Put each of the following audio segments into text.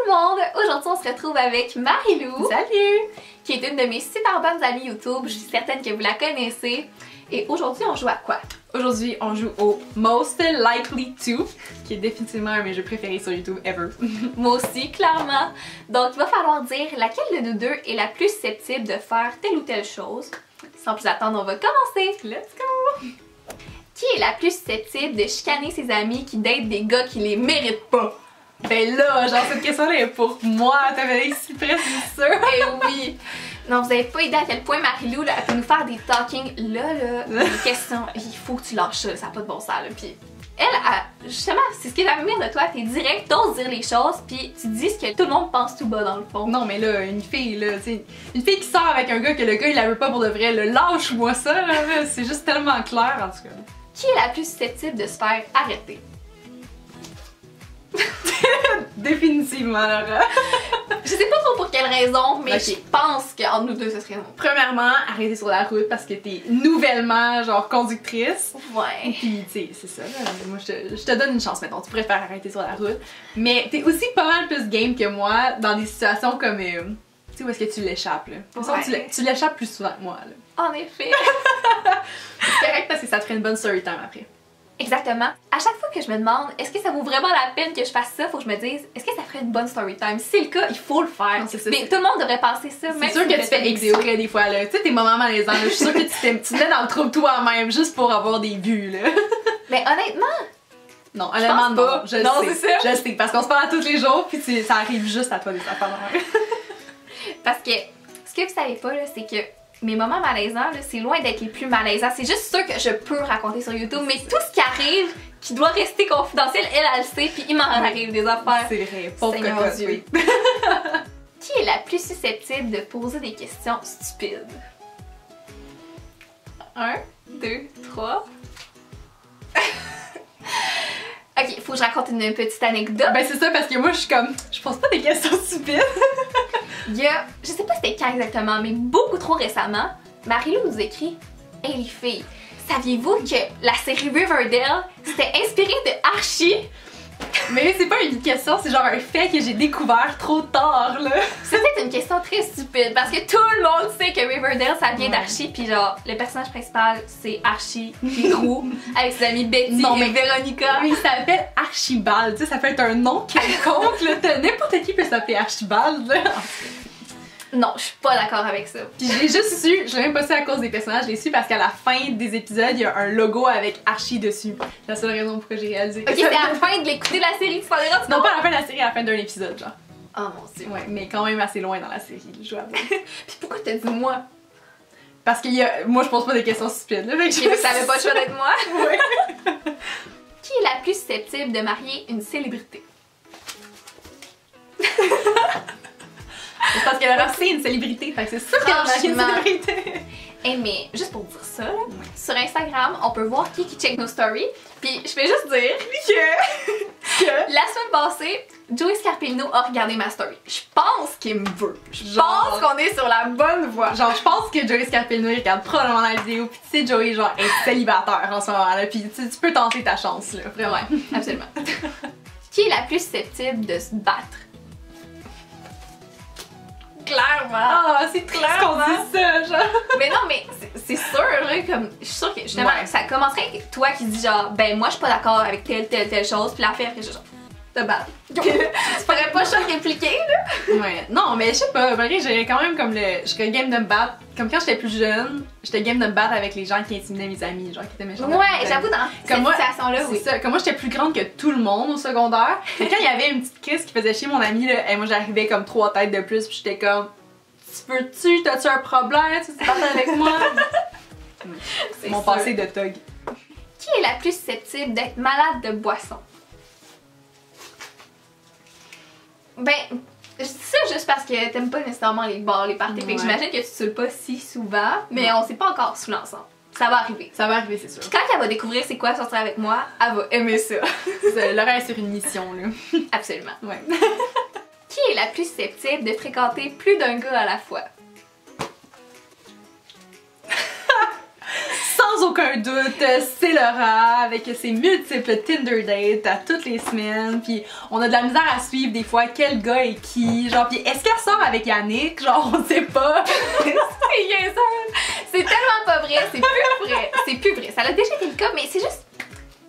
le monde! Aujourd'hui, on se retrouve avec Marie-Lou. Salut! Qui est une de mes super bonnes amies YouTube. Je suis certaine que vous la connaissez. Et aujourd'hui, on joue à quoi? Aujourd'hui, on joue au Most Likely To, qui est définitivement un de mes jeux préférés sur YouTube ever. Moi aussi, clairement. Donc, il va falloir dire laquelle de nous deux est la plus susceptible de faire telle ou telle chose. Sans plus attendre, on va commencer. Let's go! Qui est la plus susceptible de chicaner ses amis qui datent des gars qui les méritent pas? Ben là, genre cette question-là est pour moi, t'avais si près, c'est sûr! Eh oui! Non, vous avez pas idée à quel point Marie-Lou, elle peut nous faire des talking là, des questions. Il faut que tu lâches ça, ça n'a pas de bon sens, là. Puis elle, justement, c'est ce qui est l'avenir de toi, t'es direct, t'oses dire les choses, puis tu dis ce que tout le monde pense tout bas dans le fond. Non, mais là, une fille, là, tu sais, une fille qui sort avec un gars que le gars il la veut pas pour de vrai, là, lâche-moi ça, là, c'est juste tellement clair, en tout cas. Qui est la plus susceptible de se faire arrêter? Définitivement, Laura. Je sais pas trop pour quelle raison, mais Ok. je pense qu'entre nous deux, ce serait non. Premièrement, arrêter sur la route parce que t'es nouvellement, genre, conductrice. Ouais. Puis, tu sais, c'est ça, là. Moi, je te donne une chance, mettons. Tu pourrais faire arrêter sur la route. Mais t'es aussi pas mal plus game que moi dans des situations comme, tu sais, où est-ce que tu l'échappes, là. De toute façon, Ouais. tu l'échappes plus souvent que moi, là. En effet. C'est correct parce que ça te ferait une bonne story time après. Exactement. À chaque fois que je me demande, est-ce que ça vaut vraiment la peine que je fasse ça, faut que je me dise, est-ce que ça ferait une bonne story time? Si c'est le cas, il faut le faire. Non, c'est ça, Mais c'est- tout le monde devrait penser ça. C'est même sûr si que je tu fais fais des vidéos. exprès des fois, là. Tu sais, tes moments malaisants, là. Je suis sûre que tu te mets dans le trouble toi-même juste pour avoir des vues, là. Mais honnêtement, Non, Je honnêtement, pense non. pas. Je Non, sais. c'est ça. Je sais. Parce qu'on se parle tous les jours, puis ça arrive juste à toi des affaires. parce que ce que vous savez pas, là, c'est que mes moments malaisants, là, c'est loin d'être les plus malaisants. C'est juste ça que je peux raconter sur YouTube. Mais tout ce qui arrive, qui doit rester confidentiel, elle le sait, puis il m'en arrive des affaires. C'est vrai. Pauvre Seigneur cocotte, Dieu. oui. Qui est la plus susceptible de poser des questions stupides? 1, 2, 3. Ok, faut que je raconte une petite anecdote. Ben c'est ça parce que moi je suis comme, je pose pas des questions stupides. Il y a, je sais pas c'était quand exactement, mais beaucoup trop récemment, Marie-Lou nous écrit « Hey les filles, saviez-vous que la série Riverdale s'était inspirée de Archie? » Mais c'est pas une question, c'est genre un fait que j'ai découvert trop tard là. C'était une question très stupide parce que tout le monde sait que Riverdale ça vient Ouais. d'Archie, puis genre le personnage principal c'est Archie qui roule avec ses amis Betty Non, mais et Véronica. Mais il s'appelle Archibald, tu sais, ça peut être un nom quelconque là. T'as n'importe qui peut s'appeler Archibald là. Non, je suis pas d'accord avec ça. Puis j'ai juste su, je l'ai même pas su à cause des personnages, je l'ai su parce qu'à la fin des épisodes, il y a un logo avec Archie dessus. C'est la seule raison pourquoi j'ai réalisé que Ok, ça- c'est à la fin de l'écouter la série, tu t'en es rendu Non, compte? pas à la fin de la série, à la fin d'un épisode, genre. Oh mon dieu. Ouais, mais quand même assez loin dans la série, je dois avouer. Puis pourquoi t'as dit moi? Parce que moi je pose pas des questions stupides là, fait que Je que ça avait pas le choix d'être moi. Ouais. Qui est la plus susceptible de marier une célébrité? C'est parce que Laura c'est une célébrité, fait que c'est sûr qu'elle a une Franchement. célébrité. Eh mais, juste pour dire ça, là, sur Instagram, on peut voir qui check nos stories. Puis je vais juste dire que la semaine passée, Joey Scarpino a regardé ma story. Je pense qu'il me veut. Je pense qu'on est sur la bonne voie. Genre, je pense que Joey Scarpino il regarde probablement la vidéo, pis tu sais, Joey, genre, est célibataire en ce moment là, pis tu peux tenter ta chance là, vraiment. Ouais, absolument. Qui est la plus susceptible de se battre? Clairement. Ah, c'est triste qu'on dise ça, genre. Mais non, mais c'est sûr, là, comme, je suis sûre que justement, Ouais. ça commencerait avec toi qui dis genre, ben moi je suis pas d'accord avec telle chose, puis l'affaire que je genre, te battre. Tu ferais pas ça répliquer, là? Ouais, non, mais je sais pas, malgré j'aurais quand même comme je serais game de me battre, comme quand j'étais plus jeune, j'étais game de me battre avec les gens qui intimidaient mes amis, genre qui étaient méchants. Ouais, j'avoue, dans cette moi, situation-là, c'est oui. ça, comme moi j'étais plus grande que tout le monde au secondaire, et quand il y avait une petite crise qui faisait chier mon ami, là, et moi j'arrivais comme 3 têtes de plus, puis j'étais comme, t'as-tu un problème, tu te battre avec moi? C'est Mon sûr. passé de thug. Qui est la plus susceptible d'être malade de boisson? Ben, je dis ça juste parce que t'aimes pas nécessairement les bars, les parties, fait que Ouais. j'imagine que tu saoules pas si souvent, mais on s'est pas encore saoulé ensemble. Ça va arriver. Ça va arriver, c'est sûr. Puis quand elle va découvrir c'est quoi sortir avec moi, elle va aimer ça. Laura est sur une mission, là. Absolument. Ouais. Qui est la plus susceptible de fréquenter plus d'un gars à la fois? Sans aucun doute, c'est Laura avec ses multiples Tinder dates à toutes les semaines, puis on a de la misère à suivre des fois quel gars est qui, genre, puis est-ce qu'elle sort avec Yannick, genre on sait pas. C'est tellement pas vrai, c'est plus vrai, c'est plus vrai. Ça a déjà été le cas, mais c'est juste,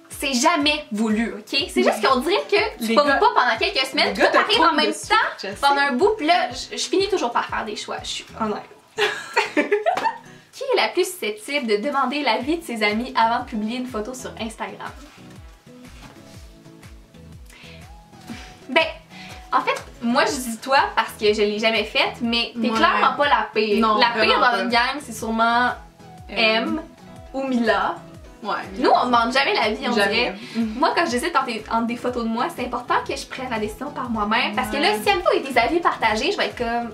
c'est jamais voulu, ok? C'est juste qu'on dirait que tu pognes pas pendant quelques semaines, tout arrive en même temps pendant un bout, puis là, je finis toujours par faire des choix, je suis honnête. Qui est la plus susceptible de demander l'avis de ses amis avant de publier une photo sur Instagram? Ben, en fait, moi je dis toi parce que je l'ai jamais faite, mais t'es clairement pas la pire. Non, la pire dans pas. une gang, c'est sûrement M ou Mila. Ouais. Nous, on demande jamais l'avis, on jamais. dirait. Moi, quand je décide entre des photos de moi, c'est important que je prenne la décision par moi-même. Parce que là, si elle me pas des avis partagés, je vais être comme.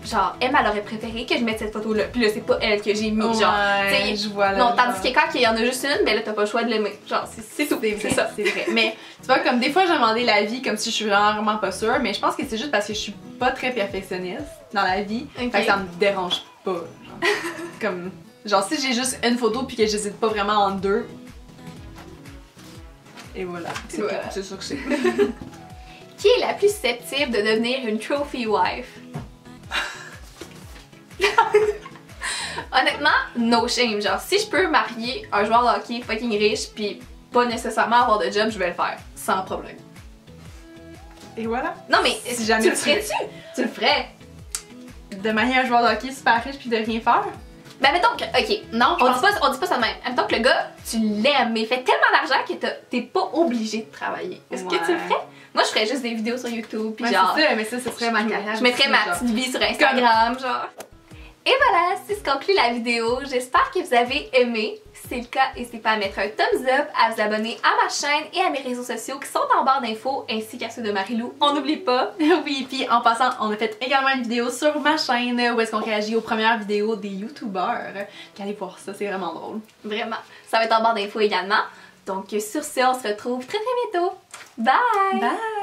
Genre, elle aurait préféré que je mette cette photo-là. Puis là, c'est pas elle que j'ai mis. Genre, ouais, je vois là. Non, tandis que quand il y en a juste une, ben là, t'as pas le choix de l'aimer. Genre, c'est tout. C'est ça. C'est vrai. Mais tu vois, comme des fois, j'ai demandé l'avis comme si je suis vraiment pas sûre, mais je pense que c'est juste parce que je suis pas très perfectionniste dans la vie. Okay. Fait que ça me dérange pas. Genre, comme. Genre, si j'ai juste une photo puis que j'hésite pas vraiment en deux. Et voilà. C'est voilà. c'est sûr que c'est. Qui est la plus susceptible de devenir une trophy wife? Honnêtement, no shame. Genre, si je peux marier un joueur de hockey fucking riche pis pas nécessairement avoir de job, je vais le faire. Sans problème. Et voilà. Non, mais Si jamais tu le ferais-tu? Tu le ferais. De marier un joueur de hockey super riche puis de rien faire? Ben, mettons que. Ok, non, on dit pas ça de même. Mettons que le gars, tu l'aimes, mais il fait tellement d'argent que t'es pas obligé de travailler. Est-ce que tu le ferais? Moi, je ferais juste des vidéos sur YouTube, puis genre. C'est ça, mais ça, ce serait ma carrière. Je mettrais ma petite vie sur Instagram, genre. Et voilà, c'est ce conclut la vidéo. J'espère que vous avez aimé. Si c'est le cas, n'hésitez pas à mettre un thumbs up, à vous abonner à ma chaîne et à mes réseaux sociaux qui sont en barre d'infos, ainsi qu'à ceux de Marie-Lou. On n'oublie pas. Oui, puis en passant, on a fait également une vidéo sur ma chaîne où est-ce qu'on réagit aux premières vidéos des youtubeurs. Allez voir ça, c'est vraiment drôle. Vraiment. Ça va être en barre d'infos également. Donc sur ce, on se retrouve très bientôt. Bye! Bye!